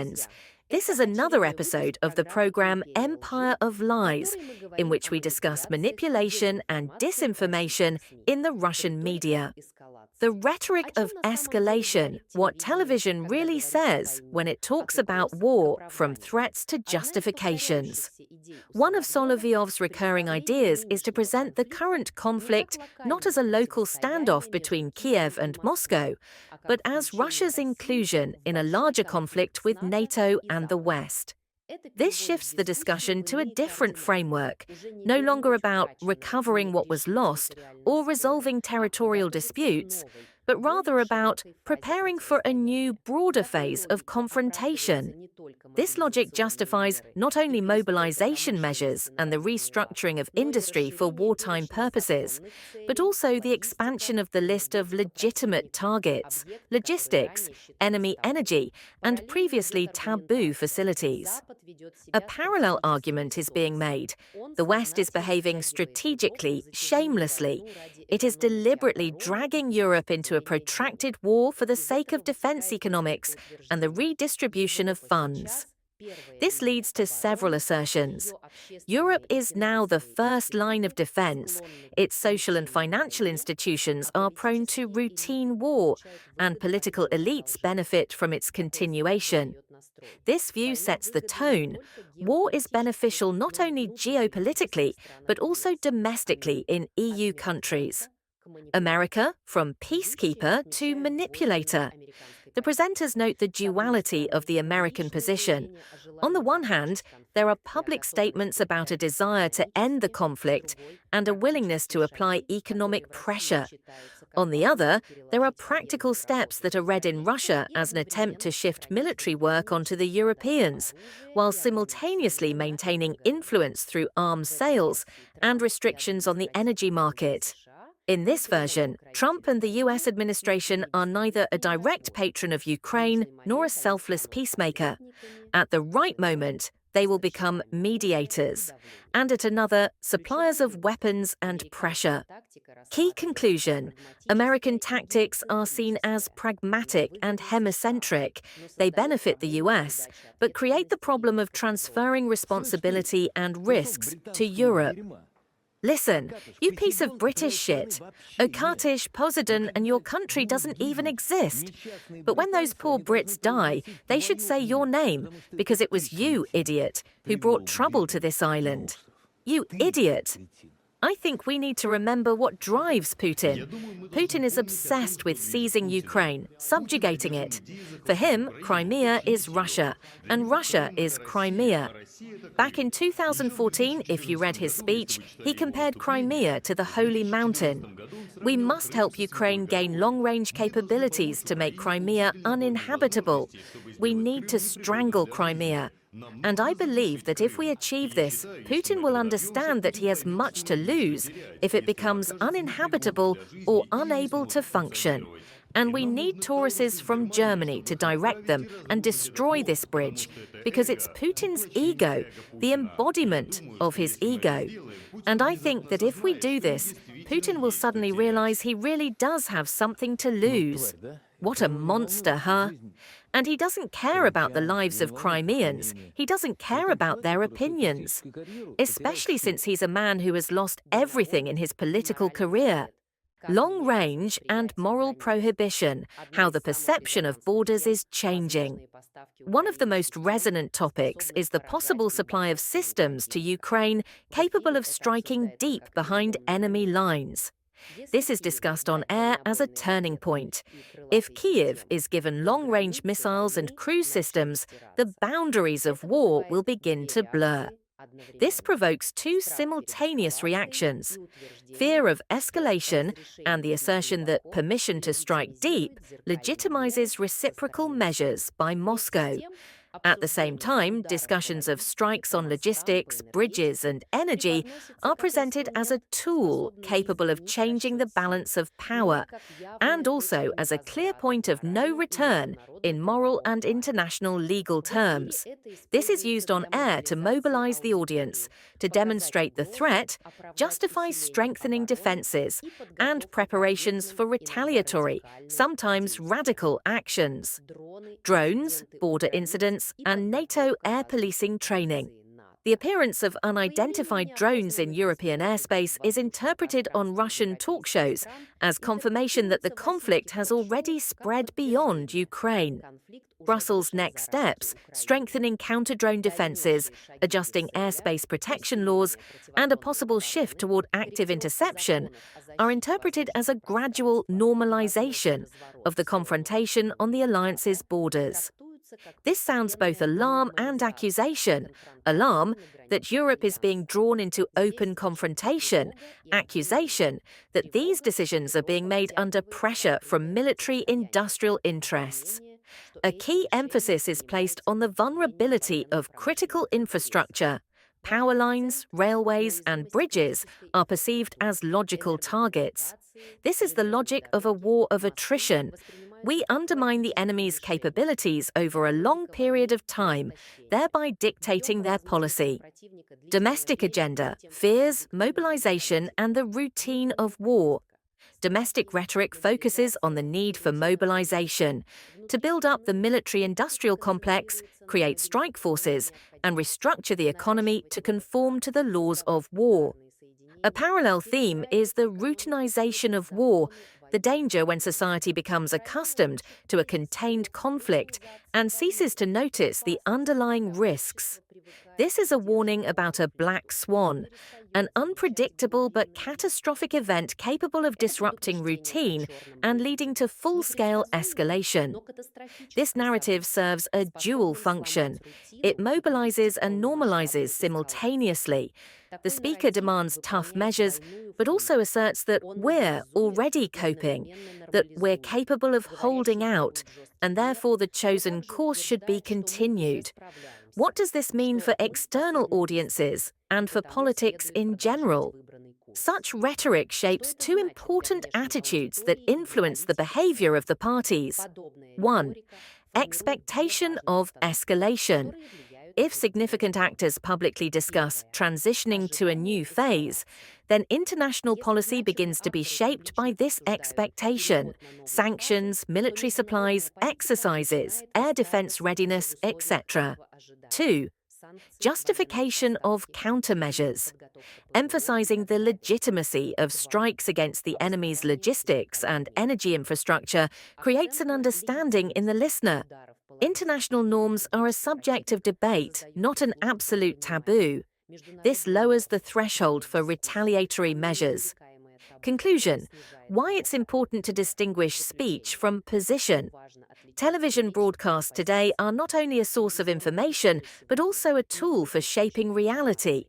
friends. This is another episode of the program Empire of Lies, in which we discuss manipulation and disinformation in the Russian media. The rhetoric of escalation, what television really says when it talks about war from threats to justifications. One of Solovyov's recurring ideas is to present the current conflict not as a local standoff between Kiev and Moscow, but as Russia's inclusion in a larger conflict with NATO and the West. This shifts the discussion to a different framework, no longer about recovering what was lost or resolving territorial disputes, but rather about preparing for a new, broader phase of confrontation. This logic justifies not only mobilization measures and the restructuring of industry for wartime purposes, but also the expansion of the list of legitimate targets, logistics, enemy energy, and previously taboo facilities. A parallel argument is being made. The West is behaving strategically, shamelessly. It is deliberately dragging Europe into a protracted war for the sake of defense economics and the redistribution of funds. This leads to several assertions. Europe is now the first line of defense. Its social and financial institutions are prone to routine war, and political elites benefit from its continuation. This view sets the tone. War is beneficial not only geopolitically, but also domestically in EU countries. America, from peacekeeper to manipulator. The presenters note the duality of the American position. On the one hand, there are public statements about a desire to end the conflict and a willingness to apply economic pressure. On the other, there are practical steps that are read in Russia as an attempt to shift military work onto the Europeans, while simultaneously maintaining influence through arms sales and restrictions on the energy market. In this version, Trump and the US administration are neither a direct patron of Ukraine nor a selfless peacemaker. At the right moment, they will become mediators, and at another, suppliers of weapons and pressure. Key conclusion: American tactics are seen as pragmatic and hemicentric. They benefit the US, but create the problem of transferring responsibility and risks to Europe. Listen, you piece of British shit. Okatish, Poseidon, and your country doesn't even exist. But when those poor Brits die, they should say your name, because it was you, idiot, who brought trouble to this island. You idiot! I think we need to remember what drives Putin. Putin is obsessed with seizing Ukraine, subjugating it. For him, Crimea is Russia, and Russia is Crimea. Back in 2014, if you read his speech, he compared Crimea to the Holy Mountain. We must help Ukraine gain long-range capabilities to make Crimea uninhabitable. We need to strangle Crimea. And I believe that if we achieve this, Putin will understand that he has much to lose if it becomes uninhabitable or unable to function. And we need Tauruses from Germany to direct them and destroy this bridge, because it's Putin's ego, the embodiment of his ego. And I think that if we do this, Putin will suddenly realize he really does have something to lose. What a monster, huh? And he doesn't care about the lives of Crimeans. He doesn't care about their opinions, especially since he's a man who has lost everything in his political career. Long range and moral prohibition, how the perception of borders is changing. One of the most resonant topics is the possible supply of systems to Ukraine capable of striking deep behind enemy lines. This is discussed on air as a turning point. If Kiev is given long-range missiles and cruise systems, the boundaries of war will begin to blur. This provokes two simultaneous reactions: fear of escalation and the assertion that permission to strike deep legitimizes reciprocal measures by Moscow. At the same time, discussions of strikes on logistics, bridges, and energy are presented as a tool capable of changing the balance of power, and also as a clear point of no return in moral and international legal terms. This is used on air to mobilize the audience, to demonstrate the threat, justify strengthening defenses, and preparations for retaliatory, sometimes radical actions. Drones, border incidents, surveillance, and NATO air policing training. The appearance of unidentified drones in European airspace is interpreted on Russian talk shows as confirmation that the conflict has already spread beyond Ukraine. Brussels' next steps, strengthening counter-drone defences, adjusting airspace protection laws, and a possible shift toward active interception, are interpreted as a gradual normalisation of the confrontation on the alliance's borders. This sounds both alarm and accusation. Alarm that Europe is being drawn into open confrontation, accusation that these decisions are being made under pressure from military industrial interests. A key emphasis is placed on the vulnerability of critical infrastructure. Power lines, railways, and bridges are perceived as logical targets. This is the logic of a war of attrition. We undermine the enemy's capabilities over a long period of time, thereby dictating their policy. Domestic agenda, fears, mobilization, and the routine of war. Domestic rhetoric focuses on the need for mobilization, to build up the military-industrial complex, create strike forces, and restructure the economy to conform to the laws of war. A parallel theme is the routinization of war, the danger when society becomes accustomed to a contained conflict and ceases to notice the underlying risks. This is a warning about a black swan, an unpredictable but catastrophic event capable of disrupting routine and leading to full-scale escalation. This narrative serves a dual function. It mobilizes and normalizes simultaneously. The speaker demands tough measures, but also asserts that we're already coping, that we're capable of holding out, and therefore the chosen course should be continued. What does this mean for external audiences and for politics in general? Such rhetoric shapes two important attitudes that influence the behavior of the parties. 1. Expectation of escalation. If significant actors publicly discuss transitioning to a new phase, then international policy begins to be shaped by this expectation. Sanctions, military supplies, exercises, air defense readiness, etc. 2. Justification of countermeasures. Emphasizing the legitimacy of strikes against the enemy's logistics and energy infrastructure creates an understanding in the listener. International norms are a subject of debate, not an absolute taboo. This lowers the threshold for retaliatory measures. Conclusion: why it's important to distinguish speech from position. Television broadcasts today are not only a source of information, but also a tool for shaping reality.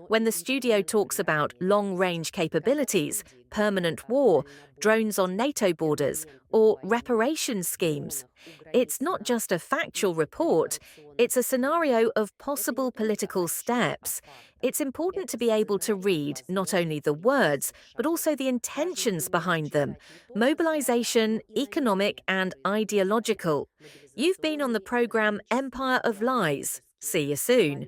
When the studio talks about long-range capabilities, permanent war, drones on NATO borders, or reparations schemes, it's not just a factual report, it's a scenario of possible political steps. It's important to be able to read not only the words, but also the intentions behind them: mobilization, economic, and ideological. You've been on the program Empire of Lies. See you soon.